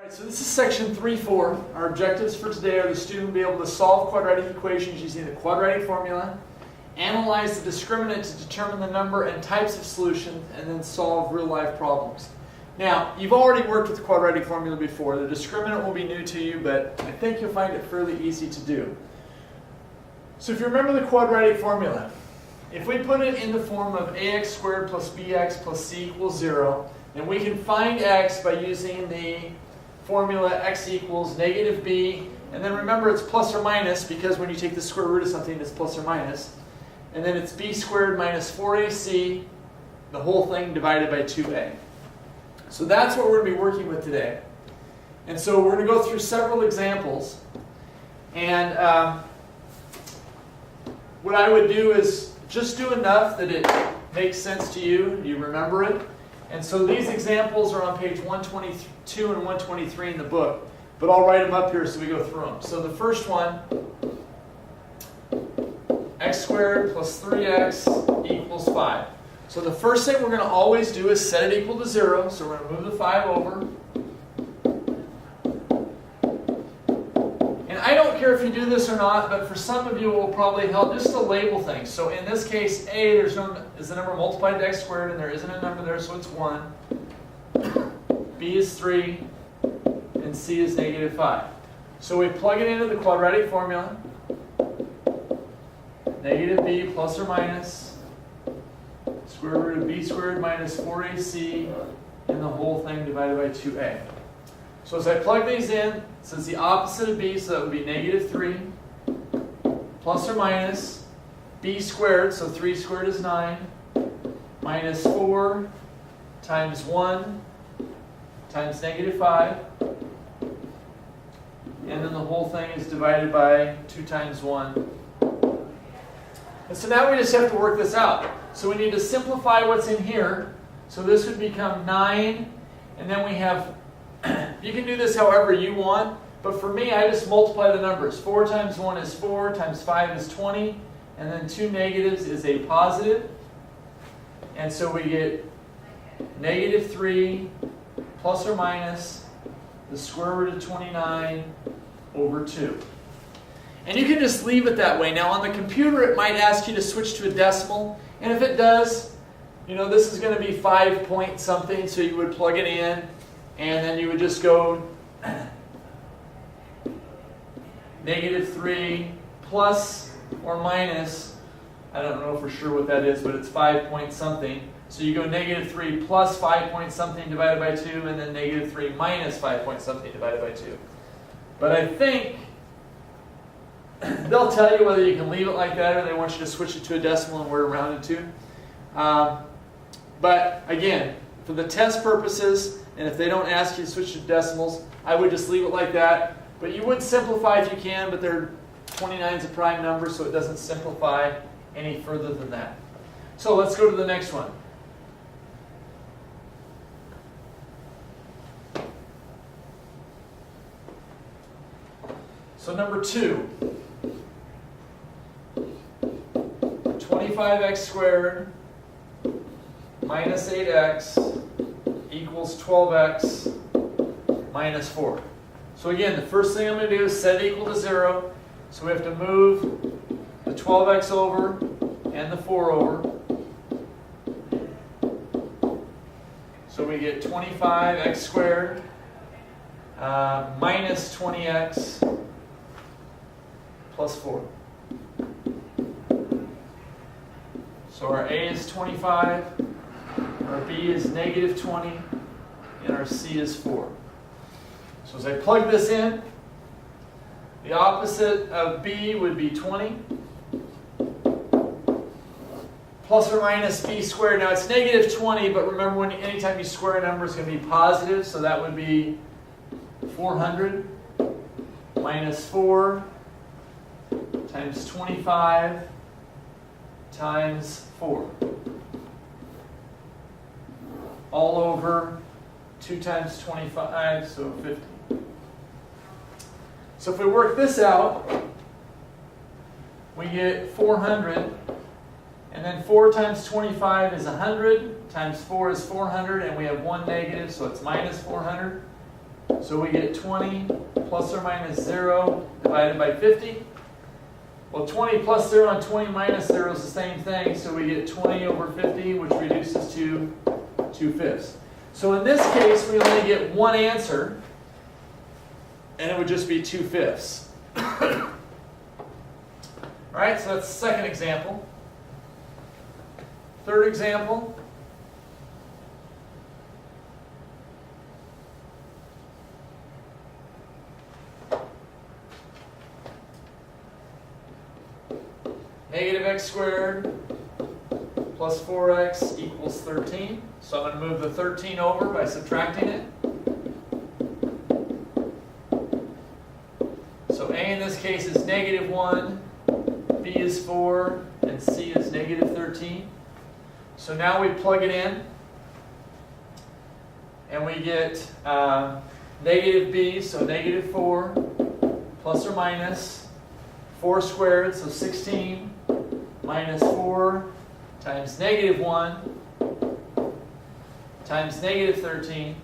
So this is section 3.4. Our objectives for today are the student will be able to solve quadratic equations using the quadratic formula, analyze the discriminant to determine the number and types of solutions, and then solve real-life problems. Now, you've already worked with the quadratic formula before. The discriminant will be new to you, but I think you'll find it fairly easy to do. So if you remember the quadratic formula, if we put it in the form of ax squared plus bx plus c equals 0, then we can find x by using the formula x equals negative b, and then remember it's plus or minus because when you take the square root of something it's plus or minus, and then it's b squared minus 4ac, the whole thing divided by 2a. So that's what we're going to be working with today. And so we're going to go through several examples, and what I would do is just do enough that it makes sense to you, you remember it. And so these examples are on page 122 and 123 in the book, but I'll write them up here so we go through them. So the first one, x squared plus 3x equals 5. So the first thing we're going to always do is set it equal to 0, so we're going to move the 5 over. And I don't care if you do this or not, but for some of you it will probably help just to label things. So in this case, a is the number multiplied to x squared, and there isn't a number there, so it's 1. B is 3, and c is negative 5. So we plug it into the quadratic formula. Negative b plus or minus square root of b squared minus 4ac, and the whole thing divided by 2a. So as I plug these in, so it's the opposite of b, so that would be negative 3, plus or minus b squared, so 3 squared is 9, minus 4 times 1 times negative 5, and then the whole thing is divided by 2 times 1. And so now we just have to work this out. So we need to simplify what's in here. So this would become 9, and then we have, you can do this however you want, but for me I just multiply the numbers. 4 times 1 is 4, times 5 is 20, and then 2 negatives is a positive. And so we get negative 3 plus or minus the square root of 29 over 2. And you can just leave it that way. Now on the computer it might ask you to switch to a decimal, and if it does, you know, this is going to be 5 point something, so you would plug it in, and then you would just go negative 3 plus or minus, I don't know for sure what that is, but it's 5 point something. So you go negative 3 plus 5 point something divided by 2, and then negative 3 minus 5 point something divided by 2. But I think they'll tell you whether you can leave it like that or they want you to switch it to a decimal and where to round it to. But again, for the test purposes, and if they don't ask you to switch to decimals, I would just leave it like that. But you would simplify if you can, but 29 is a prime number, so it doesn't simplify any further than that. So let's go to the next one. So number 2. 25x squared minus 8x equals 12x minus 4. So again, the first thing I'm going to do is set it equal to 0. So we have to move the 12x over and the 4 over. So we get 25x squared minus 20x plus 4. So our a is 25, our b is negative 20, and our c is 4. So as I plug this in, the opposite of b would be 20. Plus or minus b squared. Now it's negative 20, but remember anytime you square a number it's going to be positive, so that would be 400 minus 4 times 25 times 4. All over 2 times 25, so 50. So if we work this out, we get 400, and then 4 times 25 is 100, times 4 is 400, and we have one negative, so it's minus 400. So we get 20 plus or minus 0 divided by 50. Well, 20 plus 0 and 20 minus 0 is the same thing, so we get 20 over 50, which reduces to 2/5. So in this case, we only get one answer, and it would just be 2/5. All right, so that's the second example. Third example. Negative x squared plus 4x equals 13. So I'm going to move the 13 over by subtracting it. So a in this case is -1, b is 4, and c is -13. So now we plug it in, and we get negative b, so -4, plus or minus 4 squared, so 16, minus 4 times -1 times -13,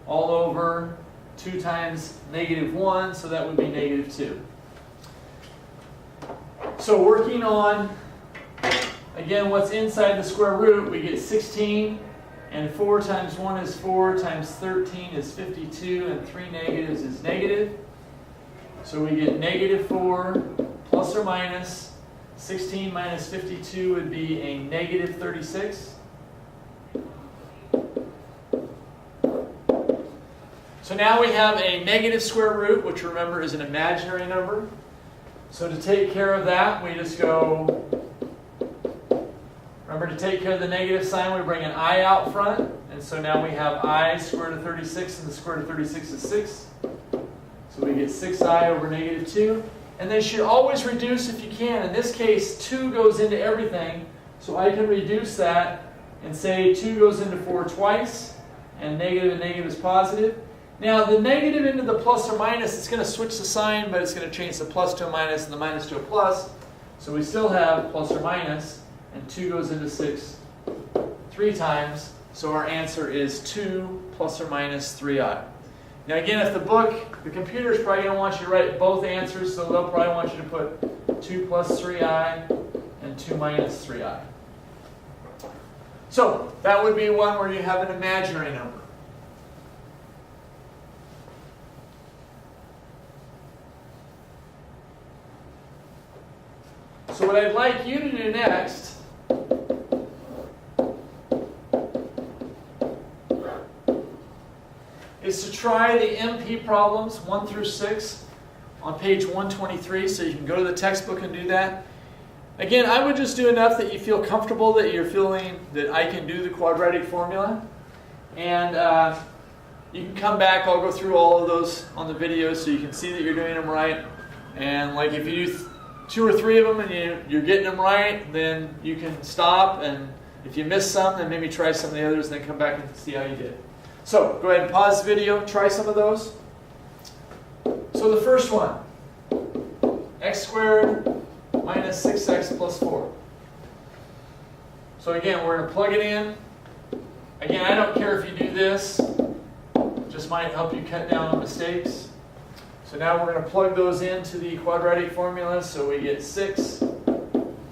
all over 2 times -1, so that would be -2. So working on, again, what's inside the square root, we get 16, and 4 times 1 is 4, times 13 is 52, and 3 negatives is negative. So we get -4 plus or minus 16 minus 52 would be a -36. So now we have a negative square root, which remember is an imaginary number. So to take care of that, we just go, remember to take care of the negative sign, we bring an I out front. And so now we have I square root of 36, and the square root of 36 is 6. So we get 6i over -2. And they should always reduce if you can. In this case, 2 goes into everything. So I can reduce that and say 2 goes into 4 twice, and negative and negative is positive. Now the negative into the plus or minus, it's going to switch the sign, but it's going to change the plus to a minus and the minus to a plus. So we still have plus or minus, and 2 goes into 6 3 times. So our answer is 2 plus or minus 3i. Now again, if the computer is probably going to want you to write both answers, so they'll probably want you to put 2 plus 3i and 2 minus 3i. So that would be one where you have an imaginary number. So what I'd like you to do next is to try the MP problems 1 through 6 on page 123, so you can go to the textbook and do that. Again, I would just do enough that you feel comfortable, that you're feeling that I can do the quadratic formula. And you can come back, I'll go through all of those on the video so you can see that you're doing them right. And like if you do 2 or 3 of them and you're getting them right, then you can stop. And if you miss some, then maybe try some of the others, and then come back and see how you did. So go ahead and pause the video, try some of those. So the first one, x squared minus 6x plus 4. So again, we're going to plug it in. Again, I don't care if you do this. Just might help you cut down on mistakes. So now we're going to plug those into the quadratic formula. So we get 6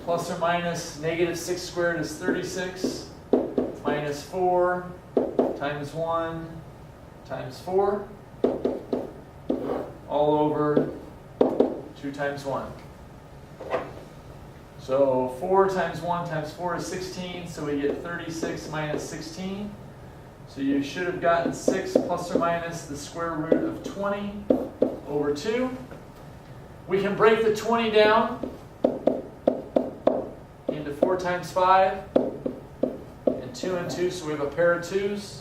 plus or minus -6 squared is 36 minus 4 times 1 times 4 all over 2 times 1. So 4 times 1 times 4 is 16, so we get 36 minus 16. So you should have gotten 6 plus or minus the square root of 20 over 2. We can break the 20 down into 4 times 5 and 2 and 2, so we have a pair of 2's.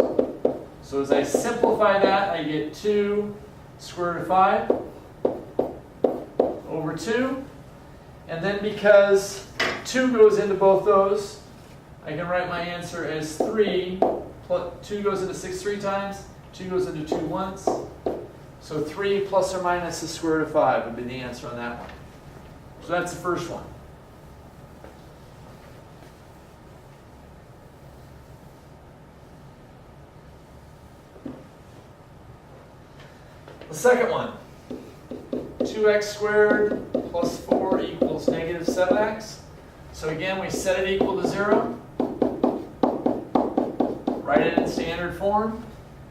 So as I simplify that, I get 2 square root of 5 over 2. And then because 2 goes into both those, I can write my answer as 3. 2 goes into 6 3 times, 2 goes into 2 once. So 3 plus or minus the square root of 5 would be the answer on that one. So that's the first one. The second one, 2x squared plus 4 equals negative 7x. So again, we set it equal to 0. Write it in standard form.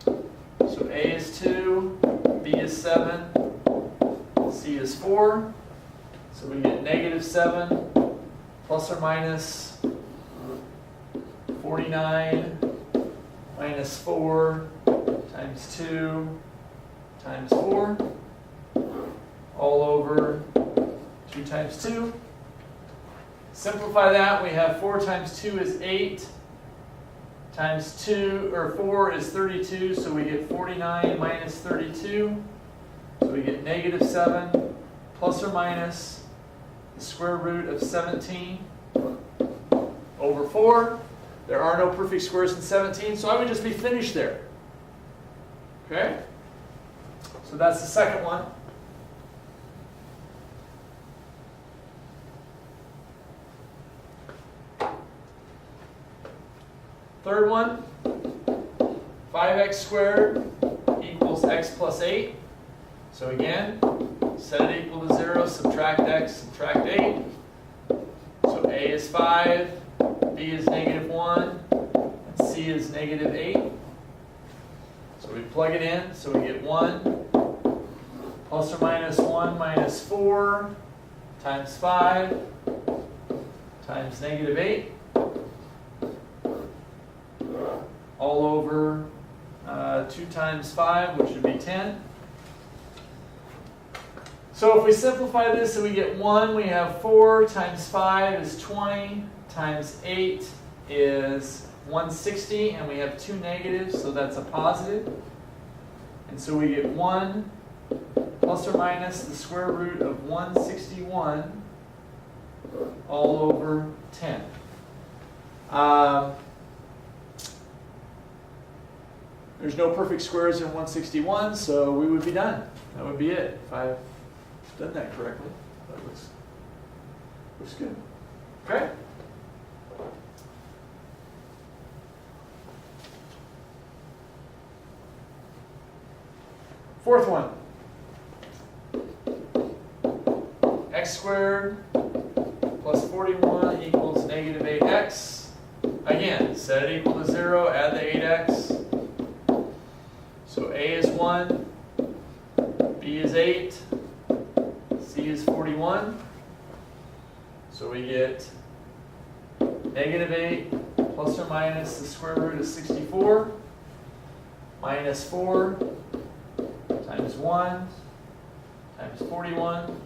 So a is 2, b is 7, c is 4. So we get negative 7 plus or minus 49 minus 4 times 2 times 4 all over 2 times 2. Simplify that. We have 4 times 2 is 8 times 2 or 4 is 32, so we get 49 minus 32. So we get negative 7 plus or minus the square root of 17 over 4. There are no perfect squares in 17, so I would just be finished there. Okay? So that's the second one. Third one, 5x squared equals x plus 8. So again, set it equal to 0, subtract x, subtract 8. So a is 5, b is negative 1, and c is negative 8. So we plug it in, so we get 1 plus or minus 1 minus 4 times 5 times negative 8. All over 2 times 5, which would be 10. So if we simplify this and we get 1, we have 4 times 5 is 20 times 8 is 160, and we have 2 negatives, so that's a positive. And so we get 1 plus or minus the square root of 161 all over 10. There's no perfect squares in 161, so we would be done. That would be it, if I've done that correctly. That looks good. Okay? Fourth one. X squared plus 41 equals negative 8x. Again, set it equal to 0, add the 8x. So a is 1, b is 8, c is 41. So we get negative 8 plus or minus the square root of 64 minus 4 times 1 times 41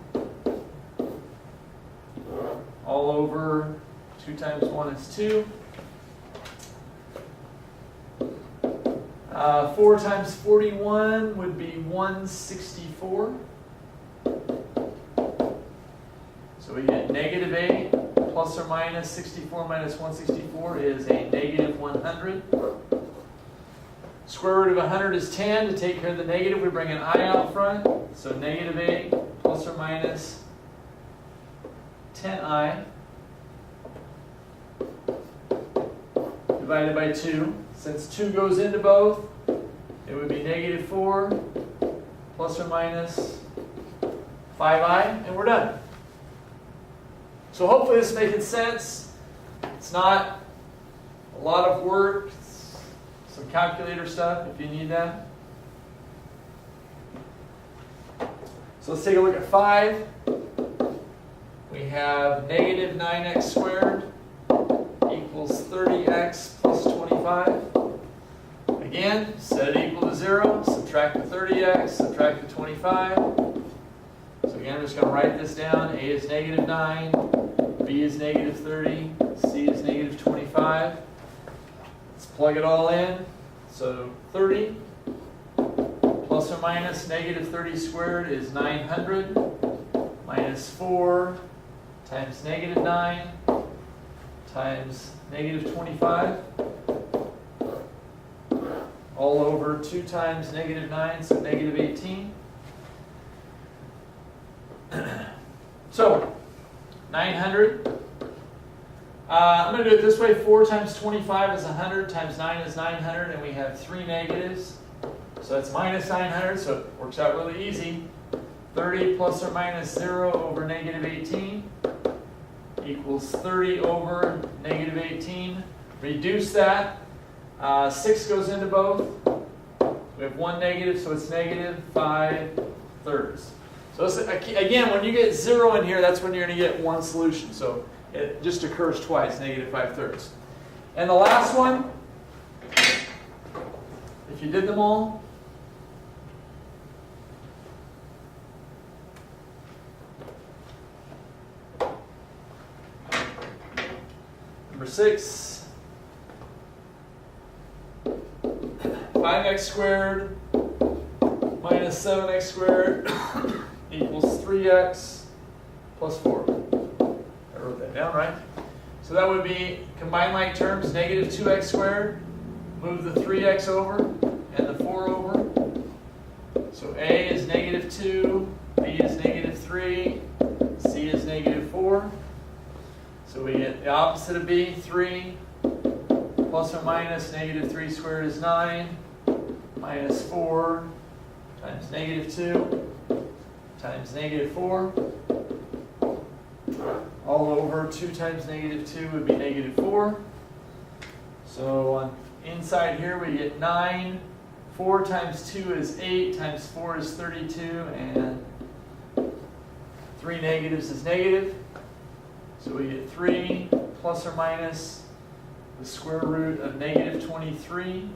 all over 2 times 1 is 2. 4 times 41 would be 164. So we get negative 8 plus or minus 64 minus 164 is a negative 100. Square root of 100 is 10. To take care of the negative, we bring an I out front. So negative 8 plus or minus 10i divided by 2. Since 2 goes into both, it would be negative 4 plus or minus 5i, and we're done. So hopefully this is making sense. It's not a lot of work. It's some calculator stuff if you need that. So let's take a look at 5. We have negative 9x squared equals 30x plus 25. Again, set it equal to 0, subtract the 30x, subtract the 25. So again, I'm just going to write this down. A is negative 9, B is negative 30, C is negative 25. Let's plug it all in. So 30 plus or minus negative 30 squared is 900 minus 4 times negative 9 times negative 25 all over 2 times negative 9, so negative 18. So 900. I'm going to do it this way. 4 times 25 is 100 times 9 is 900, and we have 3 negatives. So that's minus 900, so it works out really easy. 30 plus or minus 0 over negative 18 equals 30 over negative 18. Reduce that. 6 goes into both. We have one negative, so it's negative 5/3. So again, when you get 0 in here, that's when you're going to get one solution. So it just occurs twice, negative 5/3. And the last one, if you did them all, number 6, 5x squared minus 7x squared equals 3x plus 4. I wrote that down, right? So that would be combine like terms, negative 2x squared, move the 3x over and the 4 over. So A is negative 2, B is negative 3, C is negative 4. So we get the opposite of B, 3, plus or minus negative 3 squared is 9, minus 4 times negative 2 times negative 4. All over 2 times negative 2 would be negative 4. So on inside here we get 9. 4 times 2 is 8, times 4 is 32, and 3 negatives is negative. So we get 3 plus or minus the square root of negative 23.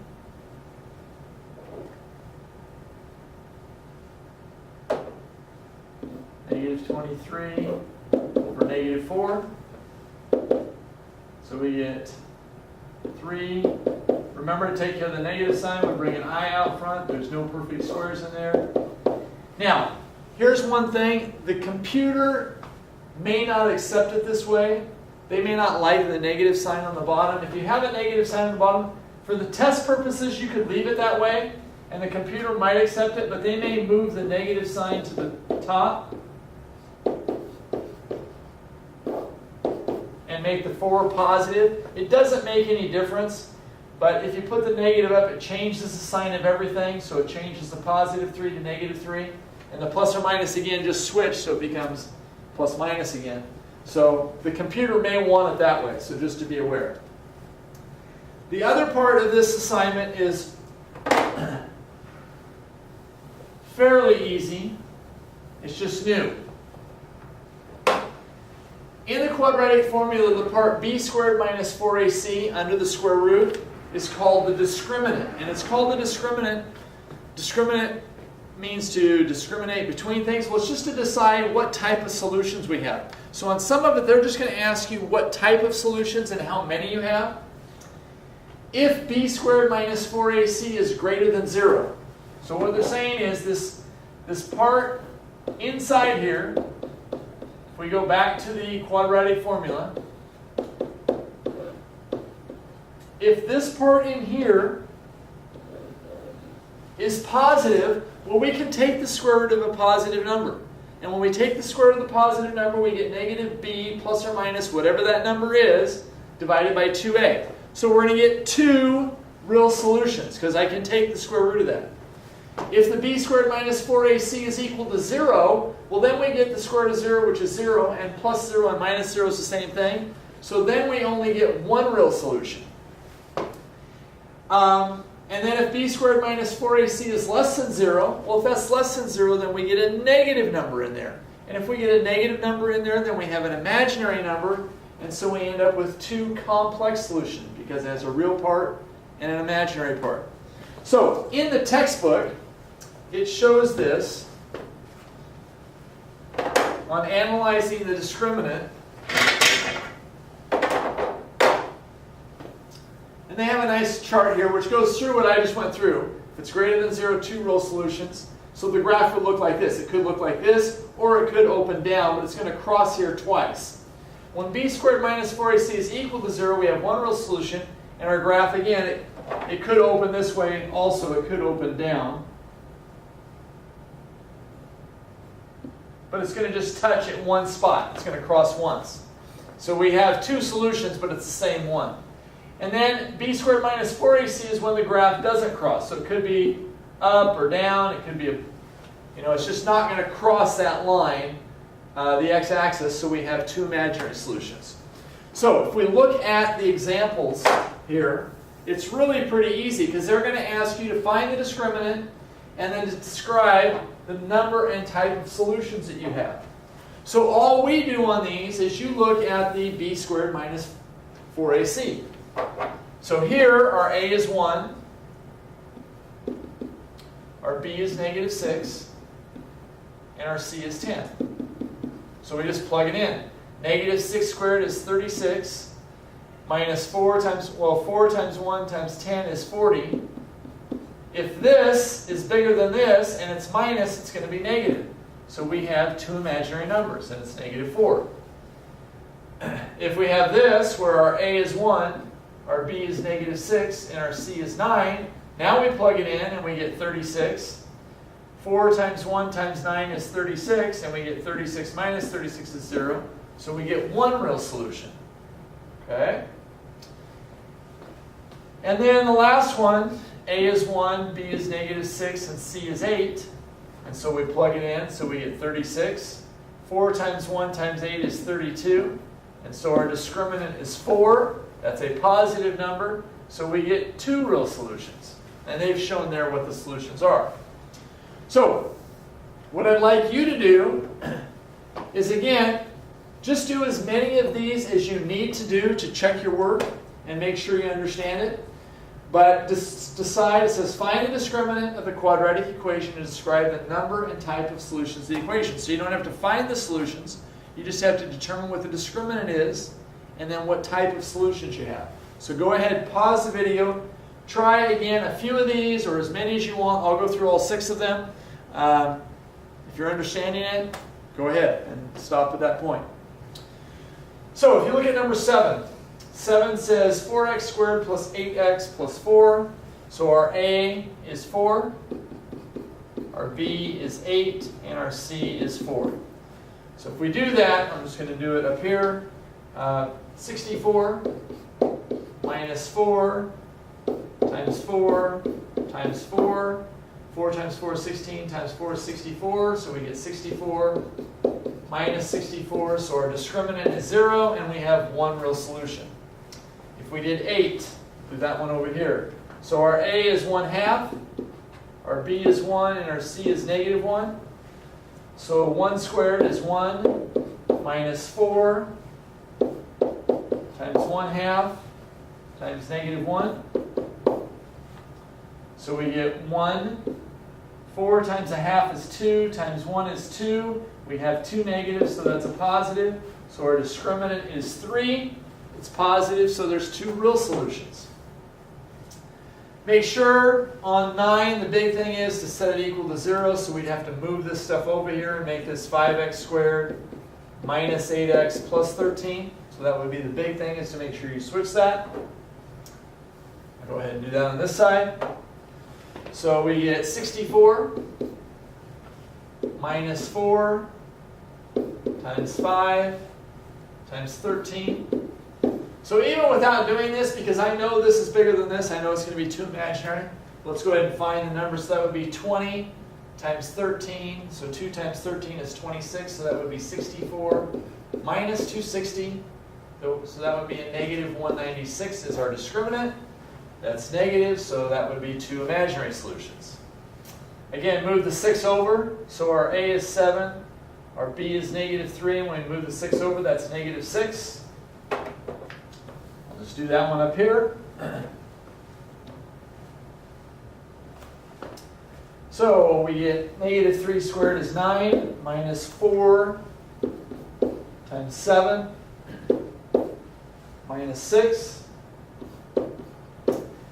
Negative 23 over negative 4. So we get 3. Remember to take care of the negative sign. We bring an I out front. There's no perfect squares in there. Now, here's one thing. The computer may not accept it this way. They may not like the negative sign on the bottom. If you have a negative sign on the bottom, for the test purposes, you could leave it that way, and the computer might accept it, but they may move the negative sign to the top and make the 4 positive. It doesn't make any difference, but if you put the negative up, it changes the sign of everything, so it changes the positive 3 to negative 3, and the plus or minus again just switch, so it becomes plus minus again. So the computer may want it that way, so just to be aware. The other part of this assignment is fairly easy. It's just new. In the quadratic formula, the part b squared minus 4ac under the square root is called the discriminant. And it's called the discriminant. Discriminant means to discriminate between things. Well, it's just to decide what type of solutions we have. So on some of it, they're just going to ask you what type of solutions and how many you have. If b squared minus 4ac is greater than 0. So what they're saying is this part inside here, if we go back to the quadratic formula, if this part in here is positive, well, we can take the square root of a positive number. And when we take the square root of the positive number, we get negative b plus or minus whatever that number is, divided by 2a. So we're going to get 2 real solutions, because I can take the square root of that. If the b squared minus 4ac is equal to 0, well, then we get the square root of 0, which is 0, and plus 0 and minus 0 is the same thing. So then we only get one real solution. And then if b squared minus 4ac is less than 0, well, if that's less than 0, then we get a negative number in there. And if we get a negative number in there, then we have an imaginary number, and so we end up with 2 complex solutions, because it has a real part and an imaginary part. So in the textbook, it shows this on analyzing the discriminant. And they have a nice chart here which goes through what I just went through. If it's greater than 0, 2 real solutions. So the graph would look like this. It could look like this, or it could open down, but it's going to cross here twice. When b squared minus 4ac is equal to 0, we have one real solution. And our graph, again, it could open this way also. It could open down. But it's going to just touch at one spot. It's going to cross once. So we have 2 solutions, but it's the same one. And then b squared minus 4ac is when the graph doesn't cross. So it could be up or down. It could be it's just not going to cross that line, the x-axis, so we have two imaginary solutions. So if we look at the examples here, it's really pretty easy because they're going to ask you to find the discriminant and then to describe the number and type of solutions that you have. So all we do on these is you look at the b squared minus 4ac. So here our a is 1, our b is negative 6, and our c is 10. So we just plug it in. Negative 6 squared is 36, minus 4 times 1 times 10 is 40. If this is bigger than this and it's minus, it's going to be negative. So we have two imaginary numbers, and it's negative 4. If we have this, where our a is 1, our b is negative 6, and our c is 9, now we plug it in and we get 36. 4 times 1 times 9 is 36, and we get 36 minus 36 is 0. So we get one real solution. Okay? And then the last one, a is 1, b is negative 6, and c is 8. And so we plug it in, so we get 36. 4 times 1 times 8 is 32. And so our discriminant is 4. That's a positive number. So we get two real solutions. And they've shown there what the solutions are. So what I'd like you to do is, again, just do as many of these as you need to do to check your work and make sure you understand it. But decide, it says find the discriminant of the quadratic equation to describe the number and type of solutions to the equation. So you don't have to find the solutions, you just have to determine what the discriminant is and then what type of solutions you have. So go ahead, pause the video, try again a few of these or as many as you want. I'll go through all 6 of them. If you're understanding it, go ahead and stop at that point. So if you look at number 7, 7 says 4x squared plus 8x plus 4. So our a is 4, our b is 8, and our c is 4. So if we do that, I'm just going to do it up here. 64 minus 4 times 4 times 4. 4 times 4 is 16, times 4 is 64, so we get 64 minus 64, so our discriminant is 0, and we have one real solution. If we did 8, do that one over here. So our a is 1/2, our b is 1, and our c is negative 1. So 1 squared is 1 minus 4 times 1/2 times negative 1. So we get 1. 4 times 1/2 is 2, times 1 is 2. We have 2 negatives, so that's a positive. So our discriminant is 3. It's positive, so there's 2 real solutions. Make sure on 9, the big thing is to set it equal to 0, so we'd have to move this stuff over here and make this 5x squared minus 8x plus 13. So that would be the big thing, is to make sure you switch that. I'll go ahead and do that on this side. So we get 64 minus 4 times 5 times 13. So even without doing this, because I know this is bigger than this, I know it's going to be too imaginary. Let's go ahead and find the numbers. So that would be 20 times 13. So 2 times 13 is 26. So that would be 64 minus 260. So that would be a negative 196 is our discriminant. That's negative, so that would be 2 imaginary solutions. Again, move the 6 over. So our a is 7, our b is negative 3, and when we move the 6 over, that's negative 6. I'll just do that one up here. So we get negative 3 squared is 9, minus 4 times 7, minus 6.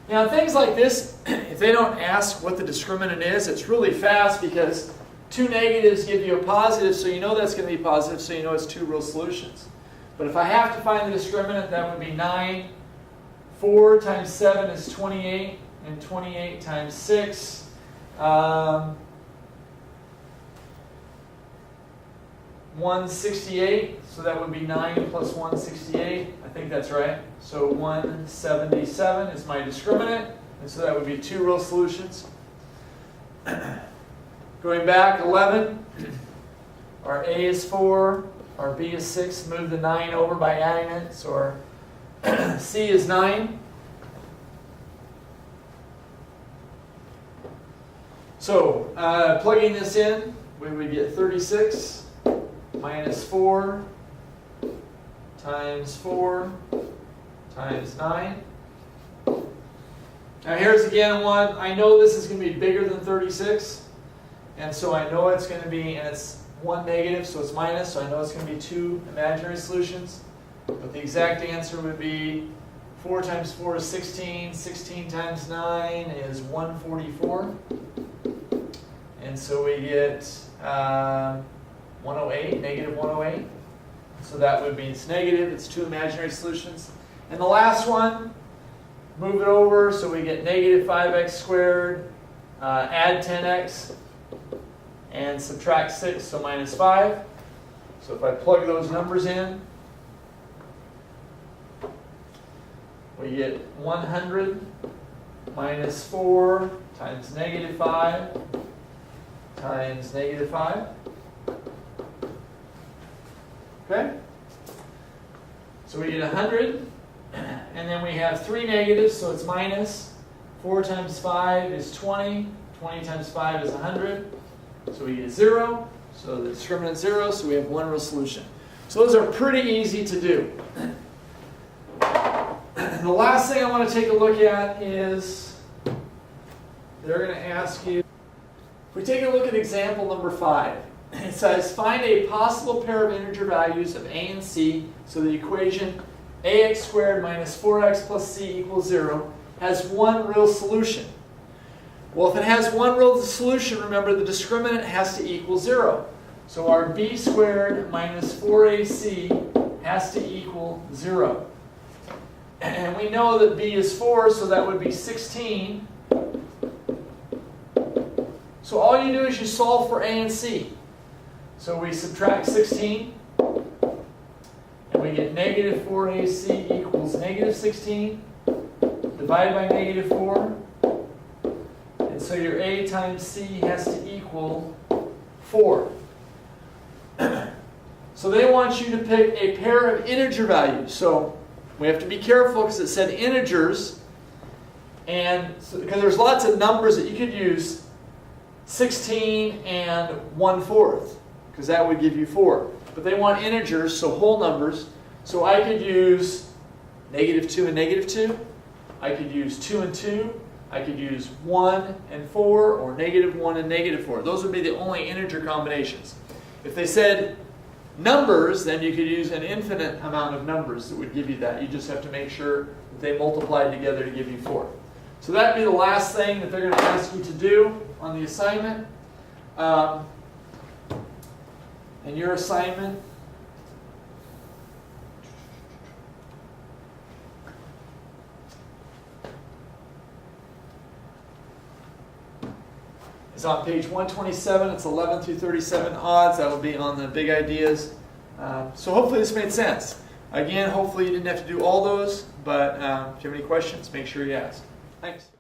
Now things like this, if they don't ask what the discriminant is, it's really fast because 2 negatives give you a positive, so you know that's going to be positive, so you know it's 2 real solutions. But if I have to find the discriminant, that would be 9. 4 times 7 is 28, and 28 times 6. 168, so that would be 9 plus 168. I think that's right. So 177 is my discriminant, and so that would be 2 real solutions. Going back, 11. Our A is 4. Our B is 6. Move the 9 over by adding it. So our C is 9. So plugging this in, we would get 36 minus 4 times 4 times 9. Now here's again one, I know this is going to be bigger than 36, and so I know it's going to be, and it's 1 negative, so it's minus, so I know it's going to be 2 imaginary solutions. But the exact answer would be 4 times 4 is 16, 16 times 9 is 144. And so we get 108, negative 108. So that would be, it's negative, it's 2 imaginary solutions. And the last one, move it over, so we get negative 5x squared, add 10x, and subtract 6, so minus 5. So if I plug those numbers in, we get 100 minus 4 times negative 5 times negative 5. Okay? So we get 100, and then we have 3 negatives, so it's minus. 4 times 5 is 20. 20 times 5 is 100. So we get 0. So the discriminant is 0, so we have one real solution. So those are pretty easy to do. The last thing I want to take a look at is, they're going to ask you, if we take a look at example number 5, it says find a possible pair of integer values of a and c so the equation ax squared minus 4x plus c equals 0 has one real solution. Well, if it has one real solution, remember the discriminant has to equal 0. So our b squared minus 4ac has to equal 0. And we know that b is 4, so that would be 16. So all you do is you solve for a and c. So we subtract 16, and we get negative 4ac equals negative 16. Divide by negative 4. And so your a times c has to equal 4. So they want you to pick a pair of integer values. So we have to be careful because it said integers. And so, because there's lots of numbers that you could use, 16 and 1/4, because that would give you 4. But they want integers, so whole numbers. So I could use negative 2 and negative 2. I could use 2 and 2. I could use 1 and 4, or negative 1 and negative 4. Those would be the only integer combinations. If they said numbers, then you could use an infinite amount of numbers that would give you that. You just have to make sure that they multiply together to give you 4. So that would be the last thing that they're going to ask you to do on the assignment. And your assignment is on page 127. It's 11 through 37 odds. That will be on the big ideas. So hopefully this made sense. Again, hopefully you didn't have to do all those, but if you have any questions, make sure you ask. Thanks.